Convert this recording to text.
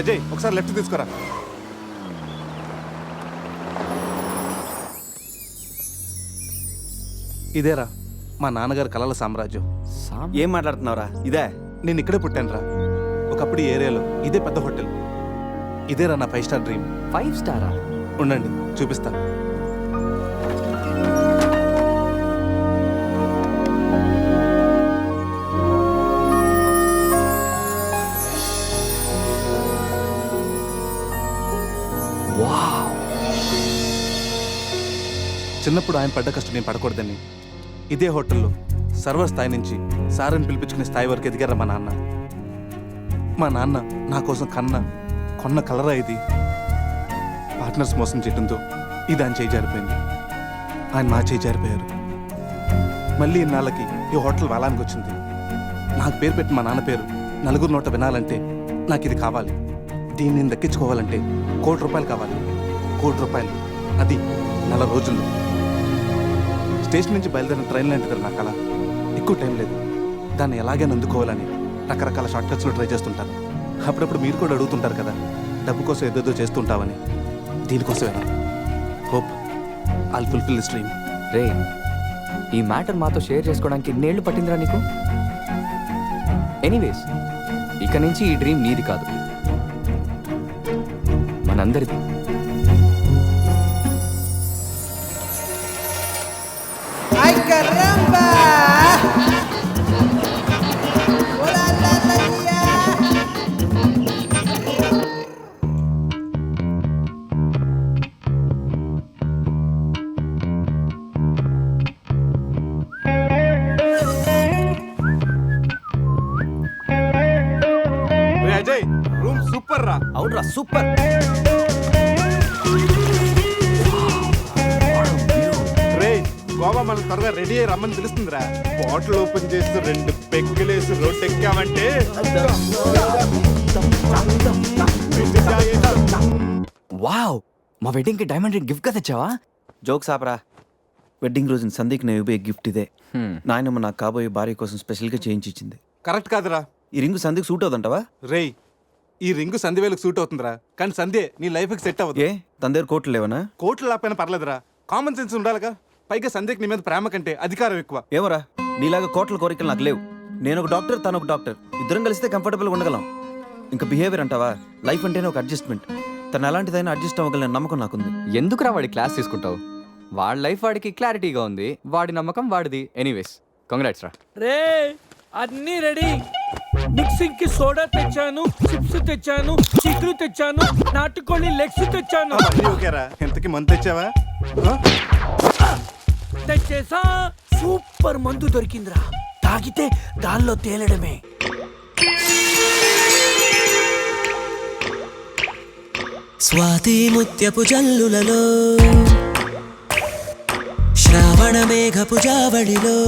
అజయ్ ఒకసారి లెఫ్ట్ తీసుకురా. ఇదేరా మా నాన్నగారి కలల సామ్రాజ్యం. ఏం మాట్లాడుతున్నావురా? ఇదే నేను ఇక్కడే పుట్టానురా. ఒకప్పుడు ఈ ఏరియాలో ఇదే పెద్ద హోటల్. ఇదేరా నా 5 స్టార్ డ్రీమ్. 5 స్టారా? ఉండండి చూపిస్తా. చిన్నప్పుడు ఆయన పడ్డ కష్టం నేను పడకూడదని ఇదే హోటల్లో సర్వర్ స్థాయి నుంచి సారని పిలిపించుకునే స్థాయి వరకు ఎదిగారా మా నాన్న. మా నాన్న నా కోసం కొన్న కలరా ఇది. పార్ట్నర్స్ మోసం చేయడంతో ఇది ఆయన చేయి జారిపోయింది. ఆయన నా చేయి జారిపోయారు. మళ్ళీ ఇన్నాళ్ళకి ఈ హోటల్ వాళ్ళానికి వచ్చింది. నాకు పేరు పెట్టి మా నాన్న పేరు నలుగురు నోట వినాలంటే నాకు ఇది కావాలి. దీన్ని నేను దక్కించుకోవాలంటే ₹1,00,00,000 కావాలి. ₹1,00,00,000 అది 4 రోజుల్లో. స్టేషన్ నుంచి బయలుదేరిన ట్రైన్ లాంటి కదా నా కళ. ఎక్కువ టైం లేదు. దాన్ని ఎలాగైనా అందుకోవాలని రకరకాల షార్ట్ కట్స్లో ట్రై చేస్తుంటాను. అప్పుడప్పుడు మీరు కూడా అడుగుతుంటారు కదా, డబ్బు కోసం ఏదేదో చేస్తుంటావని. దీనికోసమేనా? Hope I'll fulfil this dream. రే, ఈ మ్యాటర్ మాతో షేర్ చేసుకోవడానికి ఎన్నేళ్ళు పట్టిందిరా నీకు? ఎనీవేస్, ఇక నుంచి ఈ డ్రీమ్ నీది కాదు, మనందరిది. ¡Ay, caramba! ¡Hola, la ya! Ajay room super రా. అవునరా, సూపర్. గోవా మనం త్వరగా రెడీ అయ్యి రమ్మని తెలుస్తుందిరా. బాటిల్ ఓపెన్ చేస్తూ 2 పెగ్గులేసి రోడ్ ఎక్కామంటే వావ్, మా వెడ్డింగ్ కి డైమండ్ రింగ్ గిఫ్ట్ గా తెచ్చావా? జోక్స్ ఆపరా. వెడ్డింగ్ రోజున సందీక్ నేను ఇవ్వే గిఫ్ట్ ఇదే. నాయనమ్మ నాకు కాబోయే భార్య కోసం స్పెషల్గా చేయించి ఇచ్చింది. కరెక్ట్ కాదురా. ఈ రింగు సందీక్ సూట్ అవుతుంటావా? రేయ్, ఈ రింగు సంధ్యవేలకు సూట్ అవుతుందిరా, కానీ సంధ్య నీ లైఫ్కి సెట్ అవ్వదు. ఏ తన దగ్గర కోట్లు లేవనా? కోట్లు లేకపోయినా పర్లేదురా, కామన్ సెన్స్ ఉండాలిగా. పైగా సంధ్యకి నీ మీద ప్రేమ కంటే అధికారం ఎక్కువ. ఏమరా, నీలాగా కోట్ల కోరికలు నాకు లేవు. నేను ఒక డాక్టర్, తను ఒక డాక్టర్. ఇద్దరం కలిస్తే కంఫర్టబుల్గా ఉండగలం. ఇంకా బిహేవియర్ అంటావా? లైఫ్ అంటేనే ఒక అడ్జస్ట్మెంట్. తను ఎలాంటిదైనా అడ్జస్ట్ అవ్వగల నమ్మకం నాకుంది. ఎందుకురా వాడి క్లాస్ తీసుకుంటావు? వాడి లైఫ్ వాడికి క్లారిటీగా ఉంది, వాడి నమ్మకం వాడిది. ఎనీవేస్, కంగ్రాట్స్ రా. రే, అన్నీ రెడీ. మిక్సింగ్ కి సోడా తెచ్చాను, చిప్స్ తెచ్చాను, చిక్కులు తెచ్చాను, నాటుకోళ్ళి లెగ్స్ తెచ్చాను. ఓకేరా, ఎంతకి మందు తెచ్చావా? తెచ్చేసా. సూపర్ మందు దొరికిందిరా, తాగితే దానిలో తేలడమే. స్వాతి ముత్యపు జల్లులలో, శ్రావణ మేఘపు జావళిలో